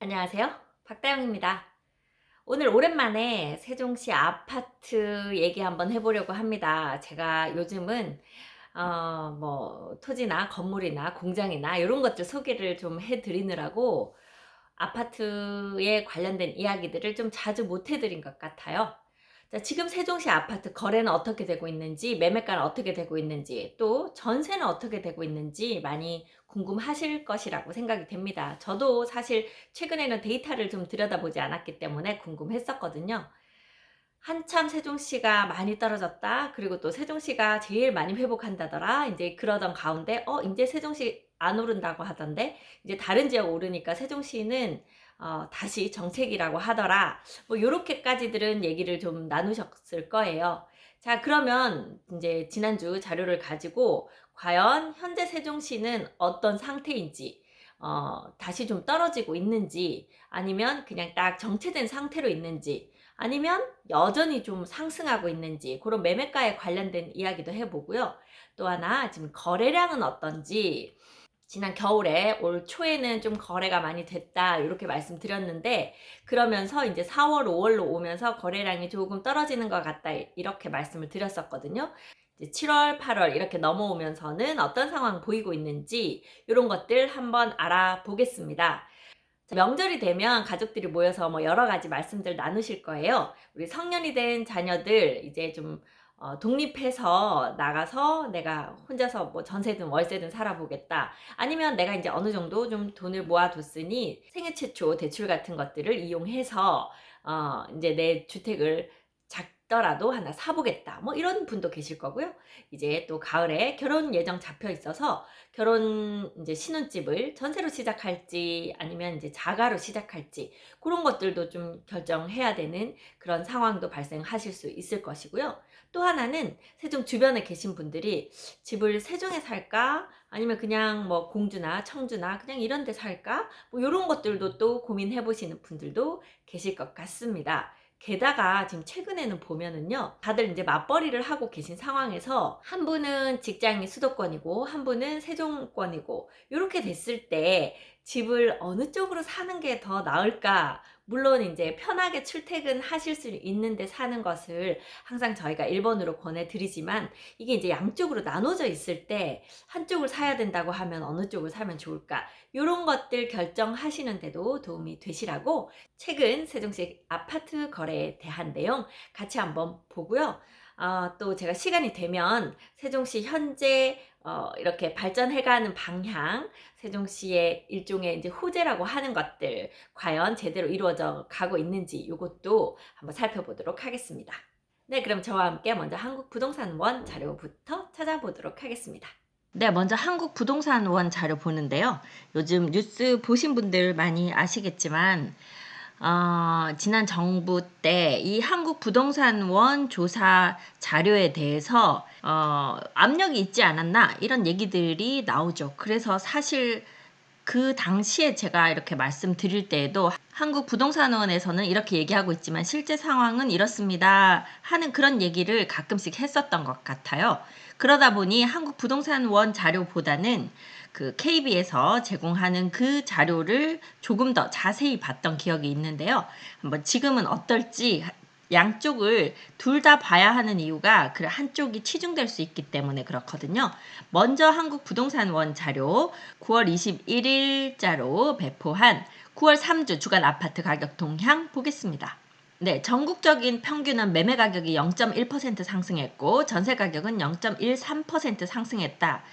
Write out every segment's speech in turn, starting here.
안녕하세요. 박다영입니다. 오늘 오랜만에 세종시 아파트 얘기 한번 해보려고 합니다. 제가 요즘은 뭐 토지나 건물이나 공장이나 이런 것들 소개를 좀 해드리느라고 아파트에 관련된 이야기들을 좀 자주 못 해드린 것 같아요. 자, 지금 세종시 아파트 거래는 어떻게 되고 있는지, 매매가는 어떻게 되고 있는지, 또 전세는 어떻게 되고 있는지 많이 궁금하실 것이라고 생각이 됩니다. 저도 사실 최근에는 데이터를 좀 들여다보지 않았기 때문에 궁금했었거든요. 한참 세종시가 많이 떨어졌다. 그리고 또 세종시가 제일 많이 회복한다더라. 이제 그러던 가운데 이제 세종시 안 오른다고 하던데 이제 다른 지역 오르니까 세종시는 다시 정책이라고 하더라. 뭐 요렇게까지들은 얘기를 좀 나누셨을 거예요. 자, 그러면 이제 지난주 자료를 가지고 과연 현재 세종시는 어떤 상태인지, 다시 좀 떨어지고 있는지, 아니면 그냥 딱 정체된 상태로 있는지, 아니면 여전히 좀 상승하고 있는지, 그런 매매가에 관련된 이야기도 해보고요. 또 하나 지금 거래량은 어떤지, 지난 겨울에 올 초에는 좀 거래가 많이 됐다 이렇게 말씀드렸는데, 그러면서 이제 4월 5월로 오면서 거래량이 조금 떨어지는 것 같다 이렇게 말씀을 드렸었거든요. 이제 7월 8월 이렇게 넘어오면서는 어떤 상황 보이고 있는지 이런 것들 한번 알아보겠습니다. 명절이 되면 가족들이 모여서 뭐 여러 가지 말씀들 나누실 거예요. 우리 성년이 된 자녀들 이제 좀 독립해서 나가서 내가 혼자서 뭐 전세든 월세든 살아보겠다. 아니면 내가 이제 어느 정도 좀 돈을 모아뒀으니 생애 최초 대출 같은 것들을 이용해서 이제 내 주택을 작더라도 하나 사보겠다. 뭐 이런 분도 계실 거고요. 이제 또 가을에 결혼 예정 잡혀 있어서 결혼 이제 신혼집을 전세로 시작할지 아니면 이제 자가로 시작할지 그런 것들도 좀 결정해야 되는 그런 상황도 발생하실 수 있을 것이고요. 또 하나는 세종 주변에 계신 분들이 집을 세종에 살까 아니면 그냥 뭐 공주나 청주나 그냥 이런 데 살까 뭐 이런 것들도 또 고민해 보시는 분들도 계실 것 같습니다. 게다가 지금 최근에는 보면은요, 다들 이제 맞벌이를 하고 계신 상황에서 한 분은 직장이 수도권이고 한 분은 세종권이고 이렇게 됐을 때 집을 어느 쪽으로 사는 게 더 나을까? 물론 이제 편하게 출퇴근하실 수 있는데 사는 것을 항상 저희가 1번으로 권해드리지만, 이게 이제 양쪽으로 나눠져 있을 때 한쪽을 사야 된다고 하면 어느 쪽을 사면 좋을까? 이런 것들 결정하시는데도 도움이 되시라고 최근 세종시 아파트 거래에 대한 내용 같이 한번 보고요. 또 제가 시간이 되면 세종시 현재 이렇게 발전해가는 방향, 세종시의 일종의 이제 호재라고 하는 것들 과연 제대로 이루어져 가고 있는지 이것도 한번 살펴보도록 하겠습니다. 네, 그럼 저와 함께 먼저 한국부동산원 자료부터 찾아보도록 하겠습니다. 네, 먼저 한국부동산원 자료 보는데요. 요즘 뉴스 보신 분들 많이 아시겠지만 지난 정부 때 이 한국부동산원 조사 자료에 대해서 압력이 있지 않았나 이런 얘기들이 나오죠. 그래서 사실 그 당시에 제가 이렇게 말씀드릴 때에도 한국부동산원에서는 이렇게 얘기하고 있지만 실제 상황은 이렇습니다 하는 그런 얘기를 가끔씩 했었던 것 같아요. 그러다 보니 한국부동산원 자료보다는 그 KB에서 제공하는 그 자료를 조금 더 자세히 봤던 기억이 있는데요. 한번 지금은 어떨지 양쪽을 둘 다 봐야 하는 이유가 그 한쪽이 치중될 수 있기 때문에 그렇거든요. 먼저 한국부동산원 자료 9월 21일자로 배포한 9월 3주 주간 아파트 가격 동향 보겠습니다. 네, 전국적인 평균은 매매 가격이 0.1% 상승했고 전세 가격은 0.13% 상승했다.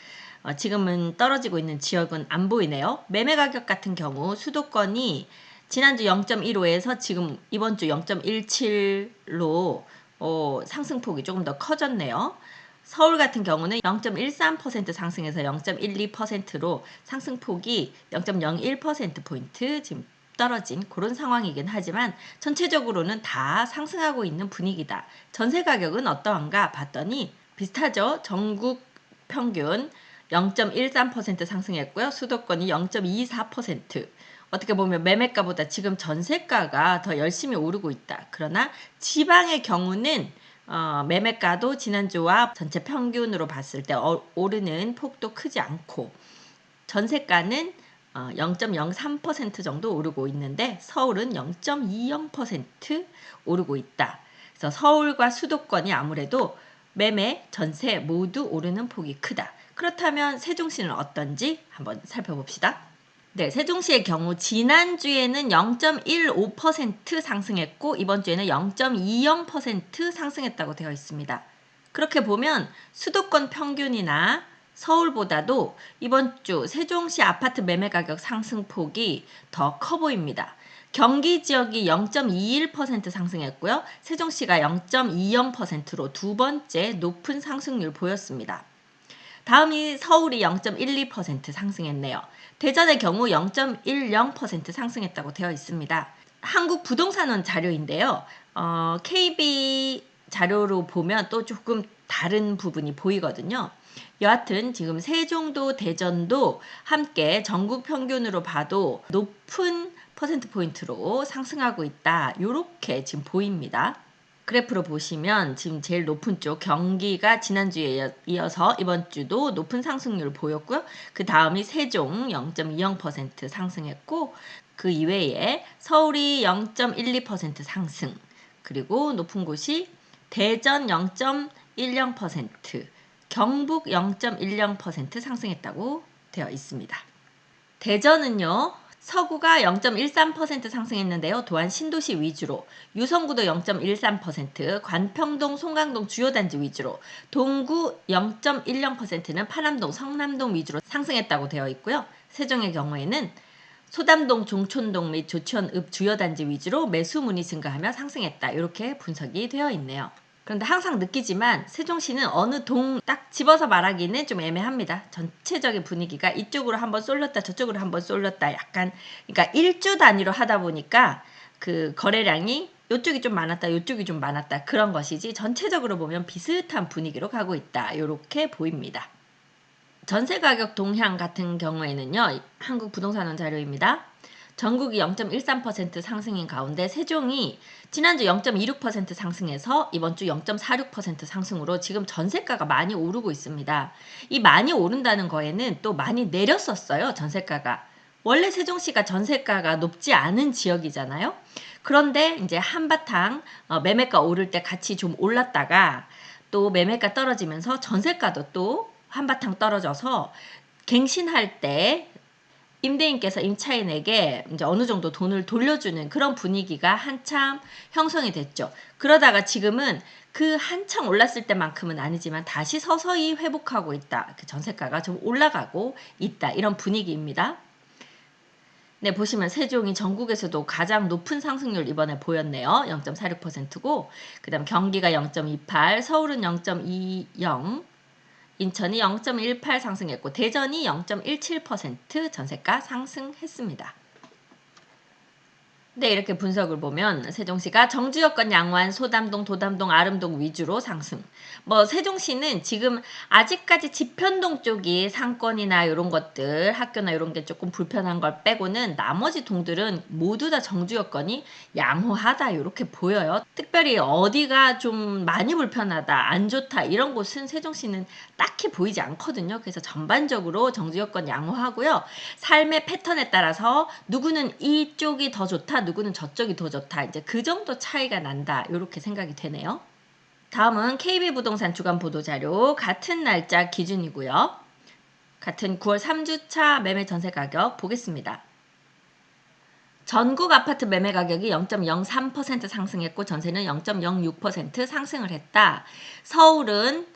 지금은 떨어지고 있는 지역은 안 보이네요. 매매 가격 같은 경우 수도권이 지난주 0.15에서 지금 이번 주 0.17로 상승폭이 조금 더 커졌네요. 서울 같은 경우는 0.13% 상승해서 0.12%로 상승폭이 0.01%포인트 지금 떨어진 그런 상황이긴 하지만 전체적으로는 다 상승하고 있는 분위기다. 전세 가격은 어떠한가 봤더니 비슷하죠. 전국 평균 0.13% 상승했고요. 수도권이 0.24%. 어떻게 보면 매매가보다 지금 전세가가 더 열심히 오르고 있다. 그러나 지방의 경우는 매매가도 지난주와 전체 평균으로 봤을 때 오르는 폭도 크지 않고 전세가는 0.03% 정도 오르고 있는데 서울은 0.20% 오르고 있다. 그래서 서울과 수도권이 아무래도 매매, 전세 모두 오르는 폭이 크다. 그렇다면 세종시는 어떤지 한번 살펴봅시다. 네, 세종시의 경우 지난주에는 0.15% 상승했고 이번 주에는 0.20% 상승했다고 되어 있습니다. 그렇게 보면 수도권 평균이나 서울보다도 이번 주 세종시 아파트 매매 가격 상승폭이 더 커 보입니다. 경기 지역이 0.21% 상승했고요. 세종시가 0.20%로 두 번째 높은 상승률 보였습니다. 다음이 서울이 0.12% 상승했네요. 대전의 경우 0.10% 상승했다고 되어 있습니다. 한국부동산원 자료인데요. KB 자료로 보면 또 조금 다른 부분이 보이거든요. 여하튼 지금 세종도 대전도 함께 전국 평균으로 봐도 높은 퍼센트 포인트로 상승하고 있다. 이렇게 지금 보입니다. 그래프로 보시면 지금 제일 높은 쪽 경기가 지난주에 이어서 이번 주도 높은 상승률을 보였고요. 그 다음이 세종 0.20% 상승했고 그 이외에 서울이 0.12% 상승, 그리고 높은 곳이 대전 0.10%, 경북 0.10% 상승했다고 되어 있습니다. 대전은요. 서구가 0.13% 상승했는데요. 또한 신도시 위주로, 유성구도 0.13%, 관평동, 송강동 주요 단지 위주로, 동구 0.10%는 파남동, 성남동 위주로 상승했다고 되어 있고요. 세종의 경우에는 소담동, 종촌동 및 조천읍 주요 단지 위주로 매수 문의 증가하며 상승했다. 이렇게 분석이 되어 있네요. 그런데 항상 느끼지만 세종시는 어느 동 딱 집어서 말하기는 좀 애매합니다. 전체적인 분위기가 이쪽으로 한번 쏠렸다 저쪽으로 한번 쏠렸다 약간, 그러니까 일주 단위로 하다 보니까 그 거래량이 이쪽이 좀 많았다 이쪽이 좀 많았다 그런 것이지 전체적으로 보면 비슷한 분위기로 가고 있다. 이렇게 보입니다. 전세 가격 동향 같은 경우에는요. 한국부동산원 자료입니다. 전국이 0.13% 상승인 가운데 세종이 지난주 0.26% 상승해서 이번 주 0.46% 상승으로 지금 전세가가 많이 오르고 있습니다. 이 많이 오른다는 거에는 또 많이 내렸었어요. 전세가가. 원래 세종시가 전세가가 높지 않은 지역이잖아요. 그런데 이제 한바탕 매매가 오를 때 같이 좀 올랐다가 또 매매가 떨어지면서 전세가도 또 한바탕 떨어져서 갱신할 때 임대인께서 임차인에게 이제 어느 정도 돈을 돌려주는 그런 분위기가 한참 형성이 됐죠. 그러다가 지금은 그 한참 올랐을 때만큼은 아니지만 다시 서서히 회복하고 있다. 그 전세가가 좀 올라가고 있다. 이런 분위기입니다. 네, 보시면 세종이 전국에서도 가장 높은 상승률 이번에 보였네요. 0.46%고 그 다음 경기가 0.28, 서울은 0.20, 인천이 0.18 상승했고 대전이 0.17% 전세가 상승했습니다. 네, 이렇게 분석을 보면 세종시가 정주 여건 양호한 소담동, 도담동, 아름동 위주로 상승. 세종시는 지금 아직까지 지편동 쪽이 상권이나 이런 것들, 학교나 이런 게 조금 불편한 걸 빼고는 나머지 동들은 모두 다 정주 여건이 양호하다 이렇게 보여요. 특별히 어디가 좀 많이 불편하다, 안 좋다 이런 곳은 세종시는 딱히 보이지 않거든요. 그래서 전반적으로 정주 여건 양호하고요. 삶의 패턴에 따라서 누구는 이쪽이 더 좋다, 누구는 저쪽이 더 좋다. 이제 그 정도 차이가 난다. 이렇게 생각이 되네요. 다음은 KB부동산 주간 보도자료 같은 날짜 기준이고요. 같은 9월 3주차 매매 전세 가격 보겠습니다. 전국 아파트 매매 가격이 0.03% 상승했고 전세는 0.06% 상승을 했다. 서울은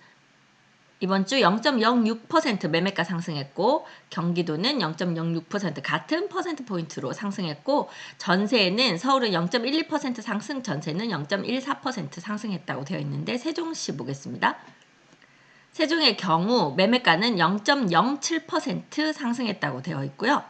이번 주 0.06% 매매가 상승했고 경기도는 0.06% 같은 퍼센트 포인트로 상승했고 전세는 서울은 0.12% 상승, 전세는 0.14% 상승했다고 되어 있는데 세종시 보겠습니다. 세종의 경우 매매가는 0.07% 상승했다고 되어 있고요.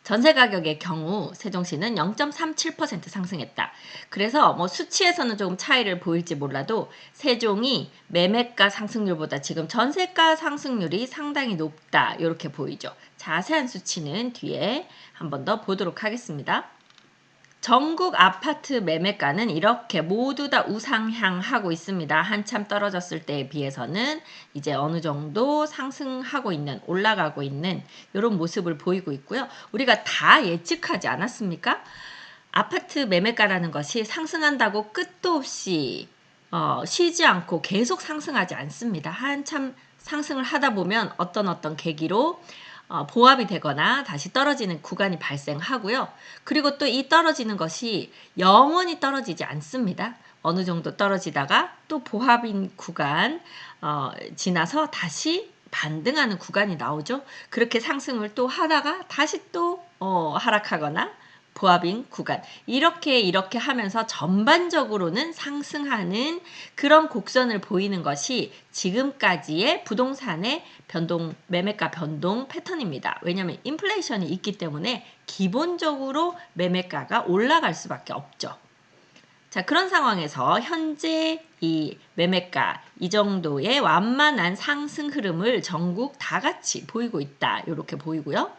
전세 가격의 경우 세종시는 0.37% 상승했다. 그래서 수치에서는 조금 차이를 보일지 몰라도 세종이 매매가 상승률보다 지금 전세가 상승률이 상당히 높다. 이렇게 보이죠. 자세한 수치는 뒤에 한 번 더 보도록 하겠습니다. 전국 아파트 매매가는 이렇게 모두 다 우상향하고 있습니다. 한참 떨어졌을 때에 비해서는 이제 어느 정도 상승하고 있는, 올라가고 있는 이런 모습을 보이고 있고요. 우리가 다 예측하지 않았습니까? 아파트 매매가라는 것이 상승한다고 끝도 없이 쉬지 않고 계속 상승하지 않습니다. 한참 상승을 하다 보면 어떤 계기로 보합이 되거나 다시 떨어지는 구간이 발생하고요. 그리고 또 이 떨어지는 것이 영원히 떨어지지 않습니다. 어느 정도 떨어지다가 또 보합인 구간 지나서 다시 반등하는 구간이 나오죠. 그렇게 상승을 또 하다가 다시 또 하락하거나 보합인 구간 이렇게 하면서 전반적으로는 상승하는 그런 곡선을 보이는 것이 지금까지의 부동산의 변동, 매매가 변동 패턴입니다. 왜냐하면 인플레이션이 있기 때문에 기본적으로 매매가가 올라갈 수밖에 없죠. 자, 그런 상황에서 현재 이 매매가 이 정도의 완만한 상승 흐름을 전국 다 같이 보이고 있다. 이렇게 보이고요.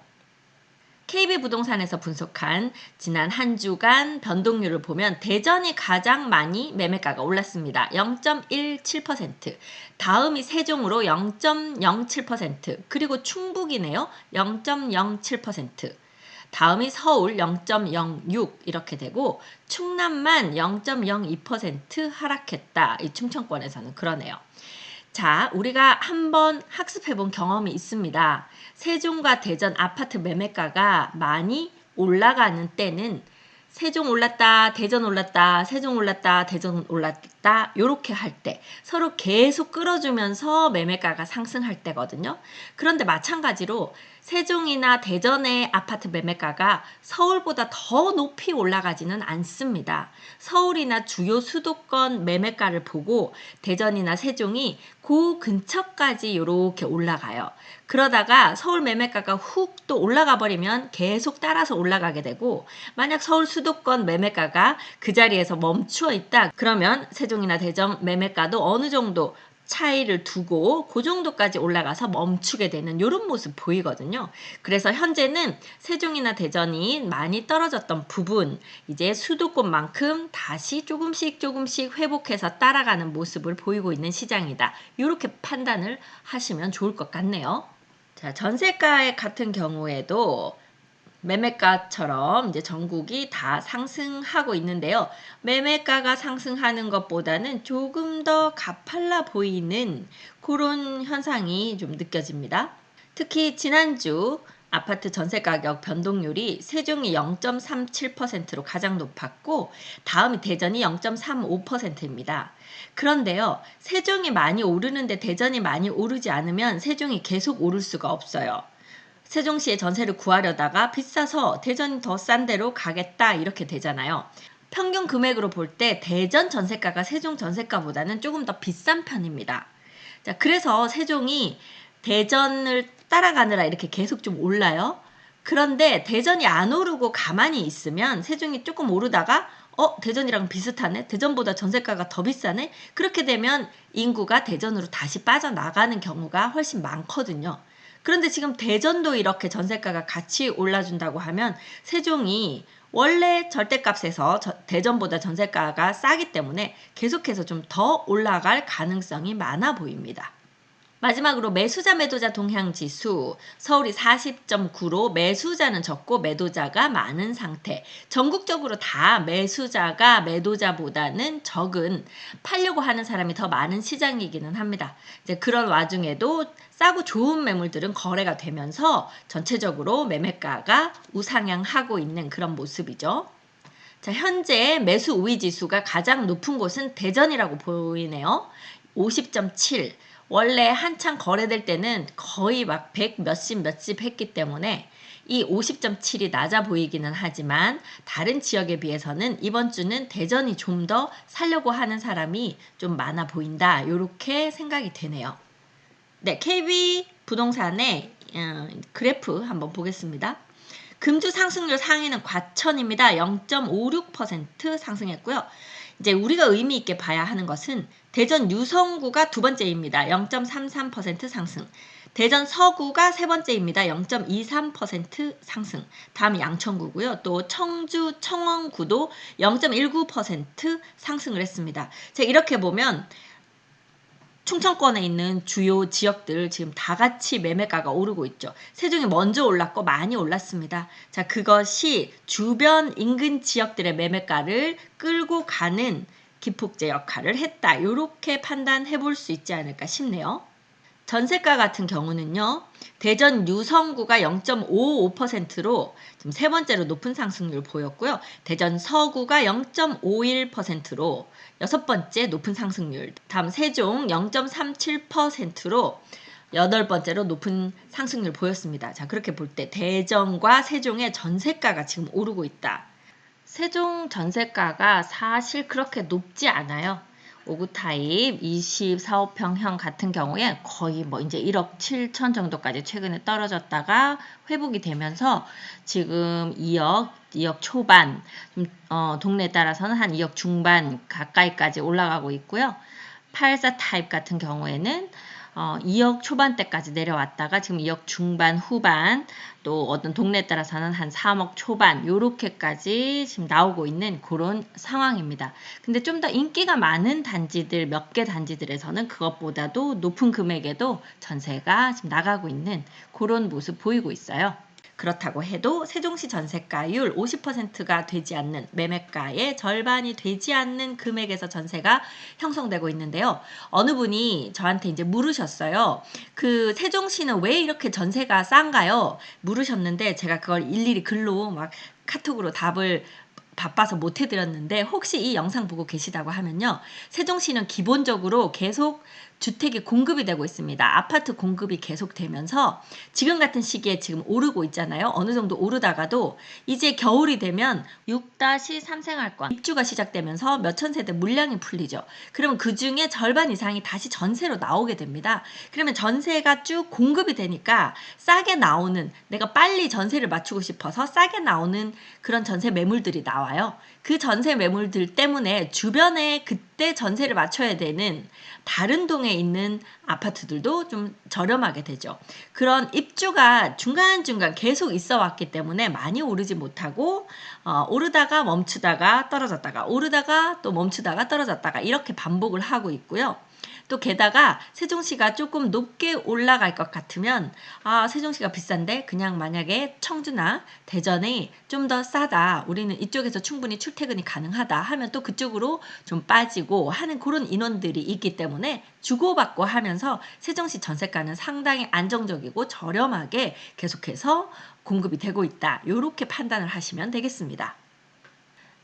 KB부동산에서 분석한 지난 한 주간 변동률을 보면 대전이 가장 많이 매매가가 올랐습니다. 0.17%, 다음이 세종으로 0.07%, 그리고 충북이네요. 0.07%, 다음이 서울 0.06 이렇게 되고 충남만 0.02% 하락했다. 이 충청권에서는 그러네요. 자, 우리가 한번 학습해본 경험이 있습니다. 세종과 대전 아파트 매매가가 많이 올라가는 때는 세종 올랐다, 대전 올랐다, 세종 올랐다, 대전 올랐다 이렇게 할 때 서로 계속 끌어주면서 매매가가 상승할 때거든요. 그런데 마찬가지로 세종이나 대전의 아파트 매매가가 서울보다 더 높이 올라가지는 않습니다. 서울이나 주요 수도권 매매가를 보고 대전이나 세종이 그 근처까지 이렇게 올라가요. 그러다가 서울 매매가가 훅 또 올라가 버리면 계속 따라서 올라가게 되고 만약 서울 수도권 매매가가 그 자리에서 멈추어 있다 그러면 세종이나 대전 매매가도 어느 정도 차이를 두고 그 정도까지 올라가서 멈추게 되는 이런 모습 보이거든요. 그래서 현재는 세종이나 대전이 많이 떨어졌던 부분 이제 수도권만큼 다시 조금씩 회복해서 따라가는 모습을 보이고 있는 시장이다. 이렇게 판단을 하시면 좋을 것 같네요. 자, 전세가 같은 경우에도 매매가처럼 이제 전국이 다 상승하고 있는데요. 매매가가 상승하는 것보다는 조금 더 가팔라 보이는 그런 현상이 좀 느껴집니다. 특히 지난주 아파트 전세 가격 변동률이 세종이 0.37%로 가장 높았고 다음이 대전이 0.35%입니다. 그런데요. 세종이 많이 오르는데 대전이 많이 오르지 않으면 세종이 계속 오를 수가 없어요. 세종시에 전세를 구하려다가 비싸서 대전이 더 싼 데로 가겠다 이렇게 되잖아요. 평균 금액으로 볼 때 대전 전세가가 세종 전세가보다는 조금 더 비싼 편입니다. 자, 그래서 세종이 대전을 따라가느라 이렇게 계속 좀 올라요. 그런데 대전이 안 오르고 가만히 있으면 세종이 조금 오르다가 대전이랑 비슷하네? 대전보다 전세가가 더 비싸네? 그렇게 되면 인구가 대전으로 다시 빠져나가는 경우가 훨씬 많거든요. 그런데 지금 대전도 이렇게 전세가가 같이 올라준다고 하면 세종이 원래 절대값에서 대전보다 전세가가 싸기 때문에 계속해서 좀 더 올라갈 가능성이 많아 보입니다. 마지막으로 매수자 매도자 동향지수 서울이 40.9로 매수자는 적고 매도자가 많은 상태. 전국적으로 다 매수자가 매도자보다는 적은 팔려고 하는 사람이 더 많은 시장이기는 합니다. 이제 그런 와중에도 싸고 좋은 매물들은 거래가 되면서 전체적으로 매매가가 우상향하고 있는 그런 모습이죠. 자, 현재 매수 우위 지수가 가장 높은 곳은 대전이라고 보이네요. 50.7. 원래 한창 거래될 때는 거의 막 100 몇십 했기 때문에 이 50.7이 낮아 보이기는 하지만 다른 지역에 비해서는 이번 주는 대전이 좀 더 살려고 하는 사람이 좀 많아 보인다. 이렇게 생각이 되네요. 네, KB 부동산의 그래프 한번 보겠습니다. 금주 상승률 상위는 과천입니다. 0.56% 상승했고요. 이제 우리가 의미 있게 봐야 하는 것은 대전 유성구가 두 번째입니다. 0.33% 상승. 대전 서구가 세 번째입니다. 0.23% 상승. 다음 양천구고요. 또 청주 청원구도 0.19% 상승을 했습니다. 자, 이렇게 보면 충청권에 있는 주요 지역들 지금 다 같이 매매가가 오르고 있죠. 세종이 먼저 올랐고 많이 올랐습니다. 자, 그것이 주변 인근 지역들의 매매가를 끌고 가는 기폭제 역할을 했다. 이렇게 판단해 볼 수 있지 않을까 싶네요. 전세가 같은 경우는요. 대전 유성구가 0.55%로 지금 세 번째로 높은 상승률 보였고요. 대전 서구가 0.51%로 여섯 번째 높은 상승률. 다음 세종 0.37%로 여덟 번째로 높은 상승률 보였습니다. 자, 그렇게 볼 때 대전과 세종의 전세가가 지금 오르고 있다. 세종 전세가가 사실 그렇게 높지 않아요. 5구 타입 24호평형 같은 경우에 거의 뭐 이제 1억 7천 정도까지 최근에 떨어졌다가 회복이 되면서 지금 2억 초반, 동네에 따라서는 한 2억 중반 가까이까지 올라가고 있고요. 84 타입 같은 경우에는 2억 초반대까지 내려왔다가 지금 2억 중반 후반 또 어떤 동네에 따라서는 한 3억 초반 요렇게까지 지금 나오고 있는 그런 상황입니다. 근데 좀 더 인기가 많은 단지들 몇 개 단지들에서는 그것보다도 높은 금액에도 전세가 지금 나가고 있는 그런 모습 보이고 있어요. 그렇다고 해도 세종시 전세가율 50%가 되지 않는 매매가의 절반이 되지 않는 금액에서 전세가 형성되고 있는데요. 어느 분이 저한테 이제 물으셨어요. 그 세종시는 왜 이렇게 전세가 싼가요? 물으셨는데 제가 그걸 일일이 글로 막 카톡으로 답을 바빠서 못 해드렸는데 혹시 이 영상 보고 계시다고 하면요. 세종시는 기본적으로 계속 주택이 공급이 되고 있습니다. 아파트 공급이 계속되면서 지금 같은 시기에 지금 오르고 있잖아요. 어느 정도 오르다가도 이제 겨울이 되면 6-3 생활권 입주가 시작되면서 몇천 세대 물량이 풀리죠. 그러면 그 중에 절반 이상이 다시 전세로 나오게 됩니다. 그러면 전세가 쭉 공급이 되니까 싸게 나오는 내가 빨리 전세를 맞추고 싶어서 싸게 나오는 그런 전세 매물들이 나와요. 그 전세 매물들 때문에 주변에 그때 전세를 맞춰야 되는 다른 동에 있는 아파트들도 좀 저렴하게 되죠. 그런 입주가 중간중간 계속 있어 왔기 때문에 많이 오르지 못하고 오르다가 멈추다가 떨어졌다가 오르다가 또 멈추다가 떨어졌다가 이렇게 반복을 하고 있고요. 또 게다가 세종시가 조금 높게 올라갈 것 같으면 세종시가 비싼데 그냥 만약에 청주나 대전이 좀 더 싸다. 우리는 이쪽에서 충분히 출퇴근이 가능하다 하면 또 그쪽으로 좀 빠지고 하는 그런 인원들이 있기 때문에 주고받고 하면서 세종시 전세가는 상당히 안정적이고 저렴하게 계속해서 공급이 되고 있다. 이렇게 판단을 하시면 되겠습니다.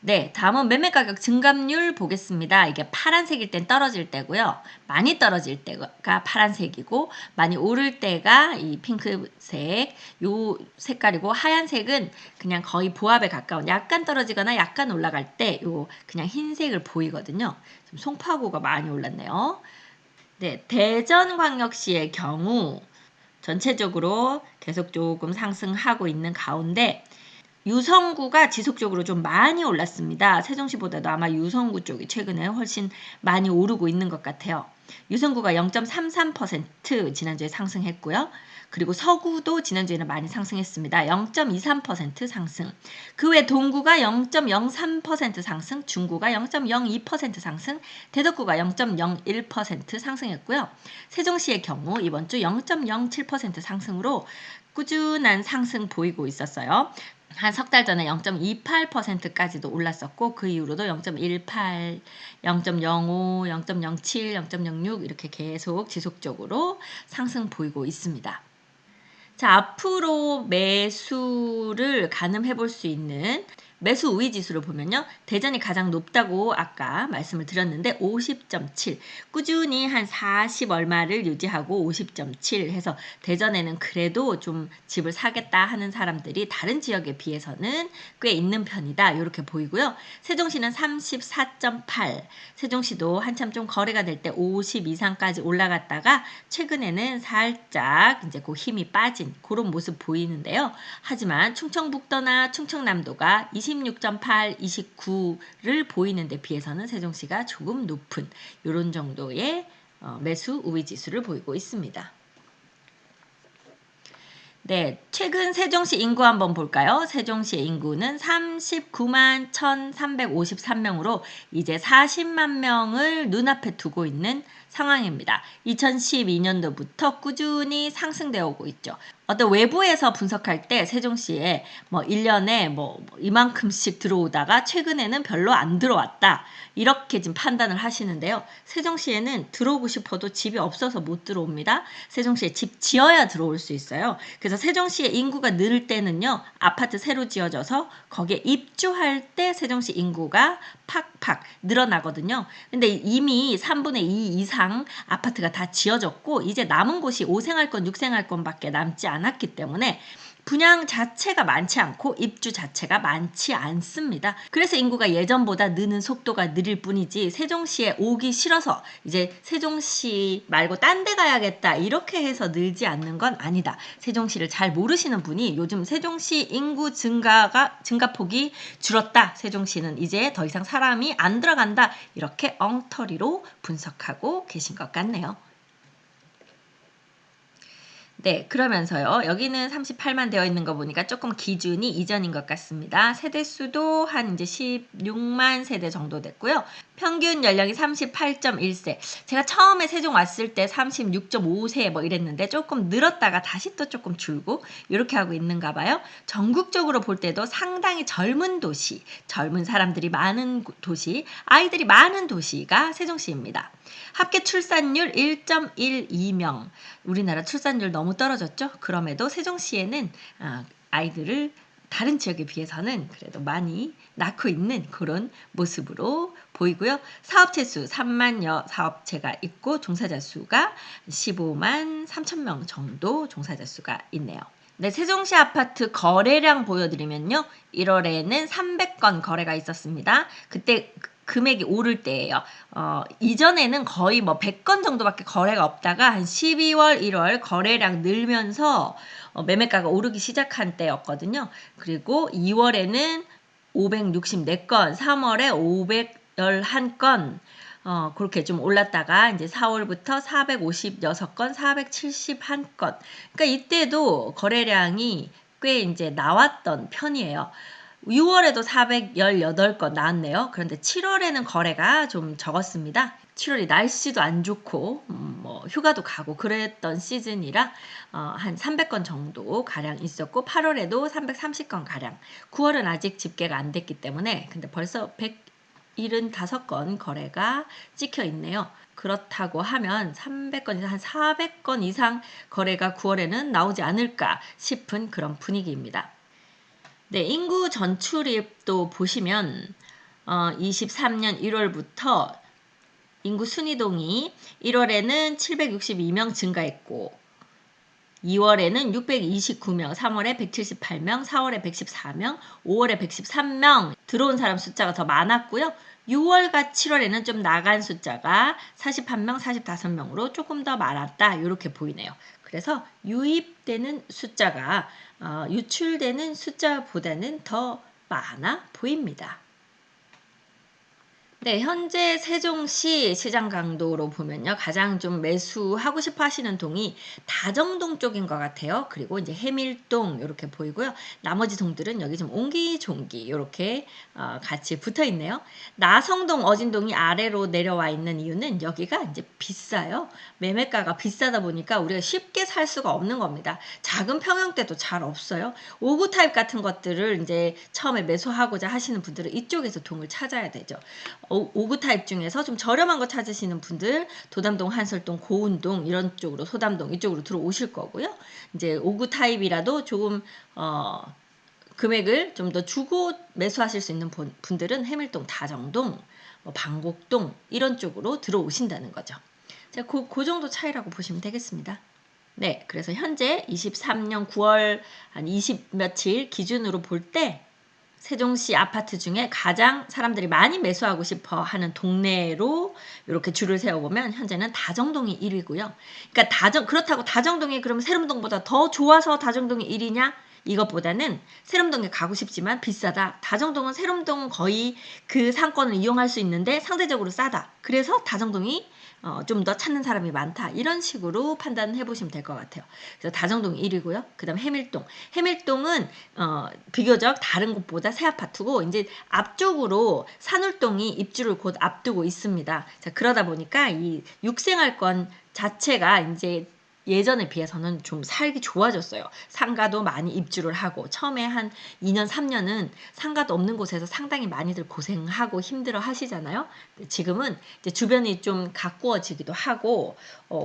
네, 다음은 매매가격 증감률 보겠습니다. 이게 파란색일 땐 떨어질 때고요. 많이 떨어질 때가 파란색이고 많이 오를 때가 이 핑크색 요 색깔이고 하얀색은 그냥 거의 보합에 가까운 약간 떨어지거나 약간 올라갈 때 요 그냥 흰색을 보이거든요. 지금 송파구가 많이 올랐네요. 네, 대전광역시의 경우 전체적으로 계속 조금 상승하고 있는 가운데 유성구가 지속적으로 좀 많이 올랐습니다. 세종시보다도 아마 유성구 쪽이 최근에 훨씬 많이 오르고 있는 것 같아요. 유성구가 0.33% 지난주에 상승했고요. 그리고 서구도 지난주에는 많이 상승했습니다. 0.23% 상승. 그 외 동구가 0.03% 상승, 중구가 0.02% 상승, 대덕구가 0.01% 상승했고요. 세종시의 경우 이번 주 0.07% 상승으로 꾸준한 상승 보이고 있었어요. 한 석 달 전에 0.28%까지도 올랐었고 그 이후로도 0.18, 0.05, 0.07, 0.06 이렇게 계속 지속적으로 상승 보이고 있습니다. 자, 앞으로 매수를 가늠해 볼 수 있는 매수 우위 지수를 보면요. 대전이 가장 높다고 아까 말씀을 드렸는데 50.7. 꾸준히 한 40 얼마를 유지하고 50.7 해서 대전에는 그래도 좀 집을 사겠다 하는 사람들이 다른 지역에 비해서는 꽤 있는 편이다. 이렇게 보이고요. 세종시는 34.8. 세종시도 한참 좀 거래가 될 때 50 이상까지 올라갔다가 최근에는 살짝 이제 그 힘이 빠진 그런 모습 보이는데요. 하지만 충청북도나 충청남도가 26.8, 29를 보이는 데 비해서는 세종시가 조금 높은 이런 정도의 매수 우위 지수를 보이고 있습니다. 네, 최근 세종시 인구 한번 볼까요? 세종시의 인구는 39만 1,353명으로 이제 40만 명을 눈앞에 두고 있는 상황입니다. 2012년도부터 꾸준히 상승되어 오고 있죠. 어떤 외부에서 분석할 때 세종시에 뭐 1년에 뭐 이만큼씩 들어오다가 최근에는 별로 안 들어왔다. 이렇게 지금 판단을 하시는데요. 세종시에는 들어오고 싶어도 집이 없어서 못 들어옵니다. 세종시에 집 지어야 들어올 수 있어요. 그래서 세종시의 인구가 늘 때는요. 아파트 새로 지어져서 거기에 입주할 때 세종시 인구가 팍팍 늘어나거든요. 근데 이미 3분의 2 이상 아파트가 다 지어졌고 이제 남은 곳이 5생활권, 6생활권밖에 남지 않았기 때문에 분양 자체가 많지 않고 입주 자체가 많지 않습니다. 그래서 인구가 예전보다 느는 속도가 느릴 뿐이지 세종시에 오기 싫어서 이제 세종시 말고 딴 데 가야겠다 이렇게 해서 늘지 않는 건 아니다. 세종시를 잘 모르시는 분이 요즘 세종시 인구 증가폭이 줄었다. 세종시는 이제 더 이상 사람이 안 들어간다. 이렇게 엉터리로 분석하고 계신 것 같네요. 네, 그러면서요. 여기는 38만 되어 있는 거 보니까 조금 기준이 이전인 것 같습니다. 세대수도 한 이제 16만 세대 정도 됐고요. 평균 연령이 38.1세. 제가 처음에 세종 왔을 때 36.5세 뭐 이랬는데 조금 늘었다가 다시 또 조금 줄고 이렇게 하고 있는가 봐요. 전국적으로 볼 때도 상당히 젊은 도시, 젊은 사람들이 많은 도시, 아이들이 많은 도시가 세종시입니다. 합계 출산율 1.12명. 우리나라 출산율 너무 떨어졌죠? 그럼에도 세종시에는 아이들을 다른 지역에 비해서는 그래도 많이 낳고 있는 그런 모습으로 보이고요. 사업체 수 3만여 사업체가 있고 종사자 수가 15만 3천 명 정도 종사자 수가 있네요. 네, 세종시 아파트 거래량 보여드리면요. 1월에는 300건 거래가 있었습니다. 그때 금액이 오를 때예요. 이전에는 거의 뭐 100건 정도밖에 거래가 없다가 한 12월, 1월 거래량 늘면서 매매가가 오르기 시작한 때였거든요. 그리고 2월에는 564건, 3월에 511건, 그렇게 좀 올랐다가 이제 4월부터 456건, 471건. 그러니까 이때도 거래량이 꽤 이제 나왔던 편이에요. 6월에도 418건 나왔네요. 그런데 7월에는 거래가 좀 적었습니다. 7월이 날씨도 안 좋고 뭐 휴가도 가고 그랬던 시즌이라 한 300건 정도 가량 있었고 8월에도 330건 가량. 9월은 아직 집계가 안 됐기 때문에 근데 벌써 175건 거래가 찍혀 있네요. 그렇다고 하면 300건에서 한 400건 이상 거래가 9월에는 나오지 않을까 싶은 그런 분위기입니다. 네, 인구 전출입도 보시면 23년 1월부터 인구 순이동이 1월에는 762명 증가했고 2월에는 629명, 3월에 178명, 4월에 114명, 5월에 113명 들어온 사람 숫자가 더 많았고요. 6월과 7월에는 좀 나간 숫자가 41명, 45명으로 조금 더 많았다. 이렇게 보이네요. 그래서 유입되는 숫자가 유출되는 숫자보다는 더 많아 보입니다. 네, 현재 세종시 시장 강도로 보면요. 가장 좀 매수하고 싶어 하시는 동이 다정동 쪽인 것 같아요. 그리고 이제 해밀동 이렇게 보이고요. 나머지 동들은 여기 좀 옹기종기 이렇게 같이 붙어 있네요. 나성동, 어진동이 아래로 내려와 있는 이유는 여기가 이제 비싸요. 매매가가 비싸다 보니까 우리가 쉽게 살 수가 없는 겁니다. 작은 평형대도 잘 없어요. 5구 타입 같은 것들을 이제 처음에 매수하고자 하시는 분들은 이쪽에서 동을 찾아야 되죠. 5구 타입 중에서 좀 저렴한 거 찾으시는 분들 도담동, 한설동, 고운동 이런 쪽으로 소담동 이쪽으로 들어오실 거고요. 이제 5구 타입이라도 조금 금액을 좀 더 주고 매수하실 수 있는 분들은 해밀동, 다정동, 방곡동 이런 쪽으로 들어오신다는 거죠. 자, 그 정도 차이라고 보시면 되겠습니다. 네, 그래서 현재 23년 9월 한 20 며칠 기준으로 볼때 세종시 아파트 중에 가장 사람들이 많이 매수하고 싶어 하는 동네로 이렇게 줄을 세워보면 현재는 다정동이 1위고요. 그러니까 그렇다고 다정동이 그럼 세림동보다 더 좋아서 다정동이 1위냐? 이것보다는 세롬동에 가고 싶지만 비싸다. 다정동은 세롬동은 거의 그 상권을 이용할 수 있는데 상대적으로 싸다. 그래서 다정동이 좀 더 찾는 사람이 많다. 이런 식으로 판단해 보시면 될 것 같아요. 그래서 다정동이 1위고요. 그 다음 해밀동. 해밀동은 비교적 다른 곳보다 새 아파트고 이제 앞쪽으로 산울동이 입주를 곧 앞두고 있습니다. 자, 그러다 보니까 이 육생활권 자체가 이제 예전에 비해서는 좀 살기 좋아졌어요. 상가도 많이 입주를 하고 처음에 한 2년, 3년은 상가도 없는 곳에서 상당히 많이들 고생하고 힘들어 하시잖아요. 지금은 이제 주변이 좀 가꾸어지기도 하고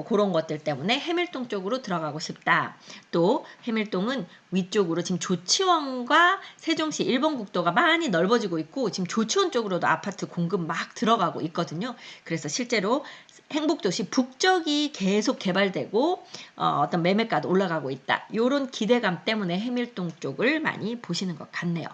그런 것들 때문에 해밀동 쪽으로 들어가고 싶다. 또 해밀동은 위쪽으로 지금 조치원과 세종시 1번 국도가 많이 넓어지고 있고 지금 조치원 쪽으로도 아파트 공급 막 들어가고 있거든요. 그래서 실제로 행복도시 북쪽이 계속 개발되고 어떤 매매가도 올라가고 있다. 이런 기대감 때문에 해밀동 쪽을 많이 보시는 것 같네요.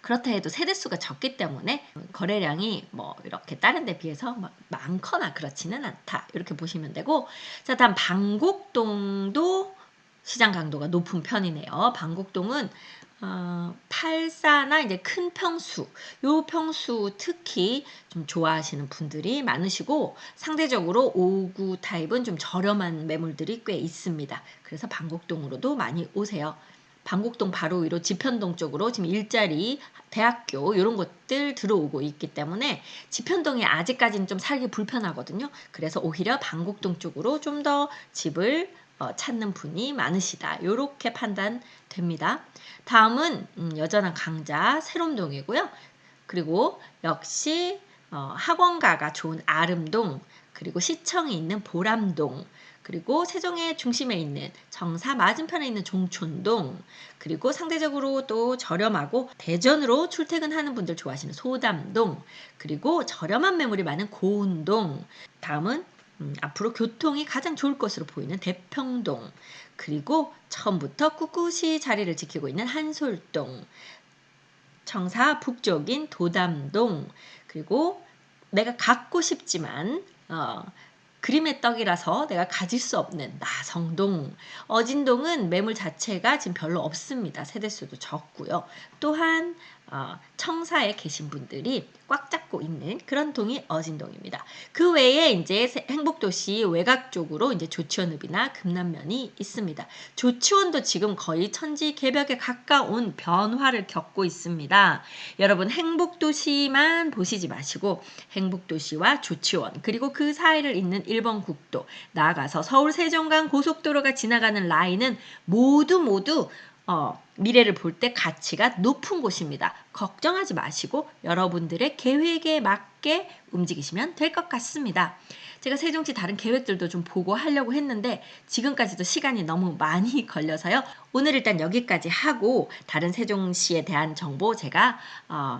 그렇다 해도 세대수가 적기 때문에 거래량이 뭐 이렇게 다른 데 비해서 막 많거나 그렇지는 않다. 이렇게 보시면 되고, 자, 다음 방곡동도 시장 강도가 높은 편이네요. 방곡동은 8사나 이제 큰 평수, 요 평수 특히 좀 좋아하시는 분들이 많으시고 상대적으로 5구 타입은 좀 저렴한 매물들이 꽤 있습니다. 그래서 방곡동으로도 많이 오세요. 방곡동 바로 위로 지편동 쪽으로 지금 일자리, 대학교 이런 것들 들어오고 있기 때문에 지편동이 아직까지는 좀 살기 불편하거든요. 그래서 오히려 방곡동 쪽으로 좀 더 집을 찾는 분이 많으시다. 이렇게 판단됩니다. 다음은 여전한 강자 세롬동이고요. 그리고 역시 학원가가 좋은 아름동, 그리고 시청이 있는 보람동, 그리고 세종의 중심에 있는 정사 맞은편에 있는 종촌동, 그리고 상대적으로 또 저렴하고 대전으로 출퇴근하는 분들 좋아하시는 소담동, 그리고 저렴한 매물이 많은 고운동, 다음은 앞으로 교통이 가장 좋을 것으로 보이는 대평동, 그리고 처음부터 꿋꿋이 자리를 지키고 있는 한솔동, 청사 북쪽인 도담동, 그리고 내가 갖고 싶지만 그림의 떡이라서 내가 가질 수 없는 나성동, 어진동은 매물 자체가 지금 별로 없습니다. 세대수도 적고요. 또한 청사에 계신 분들이 꽉 잡고 있는 그런 동이 어진동입니다. 그 외에 이제 행복도시 외곽 쪽으로 이제 조치원읍이나 금남면이 있습니다. 조치원도 지금 거의 천지개벽에 가까운 변화를 겪고 있습니다. 여러분 행복도시만 보시지 마시고 행복도시와 조치원 그리고 그 사이를 잇는 1번 국도 나아가서 서울 세종간 고속도로가 지나가는 라인은 모두 미래를 볼 때 가치가 높은 곳입니다. 걱정하지 마시고 여러분들의 계획에 맞게 움직이시면 될 것 같습니다. 제가 세종시 다른 계획들도 좀 보고 하려고 했는데 지금까지도 시간이 너무 많이 걸려서요. 오늘 일단 여기까지 하고 다른 세종시에 대한 정보 제가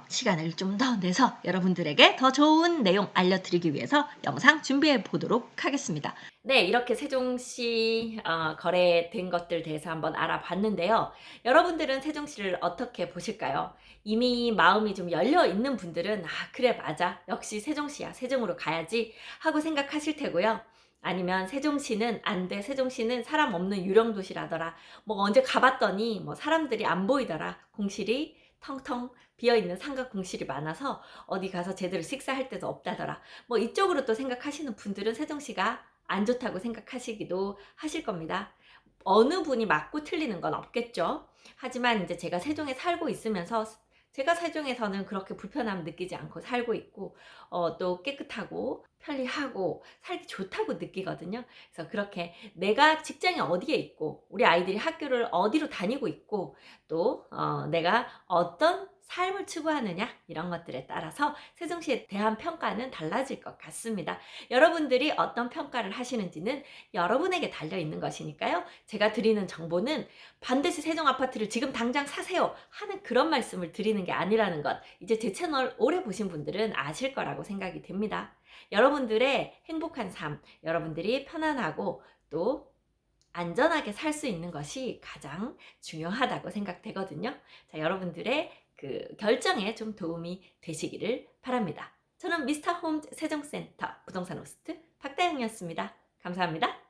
시간을 좀 더 내서 여러분들에게 더 좋은 내용 알려드리기 위해서 영상 준비해 보도록 하겠습니다. 네, 이렇게 세종시 거래된 것들 대해서 한번 알아봤는데요. 여러분들은 세종시를 어떻게 보실까요? 이미 마음이 좀 열려 있는 분들은 그래 맞아 역시 세종시야 세종으로 가야지 하고 생각하실 테고요. 아니면 세종시는 안 돼. 세종시는 사람 없는 유령 도시라더라. 뭐 언제 가봤더니 뭐 사람들이 안 보이더라. 공실이 텅텅 비어있는 상가 공실이 많아서 어디 가서 제대로 식사할 데도 없다더라. 뭐 이쪽으로 또 생각하시는 분들은 세종시가 안 좋다고 생각하시기도 하실 겁니다. 어느 분이 맞고 틀리는 건 없겠죠. 하지만 이제 제가 세종에 살고 있으면서 제가 세종에서는 그렇게 불편함 느끼지 않고 살고 있고 또 깨끗하고 편리하고 살기 좋다고 느끼거든요. 그래서 그렇게 내가 직장이 어디에 있고 우리 아이들이 학교를 어디로 다니고 있고 또 내가 어떤 삶을 추구하느냐 이런 것들에 따라서 세종시에 대한 평가는 달라질 것 같습니다. 여러분들이 어떤 평가를 하시는지는 여러분에게 달려있는 것이니까요. 제가 드리는 정보는 반드시 세종 아파트를 지금 당장 사세요 하는 그런 말씀을 드리는 게 아니라는 것 이제 제 채널 오래 보신 분들은 아실 거라고 생각이 됩니다. 여러분들의 행복한 삶, 여러분들이 편안하고 또 안전하게 살 수 있는 것이 가장 중요하다고 생각되거든요. 자, 여러분들의 그 결정에 좀 도움이 되시기를 바랍니다. 저는 미스터 홈 세종센터 부동산 호스트 박다영이었습니다. 감사합니다.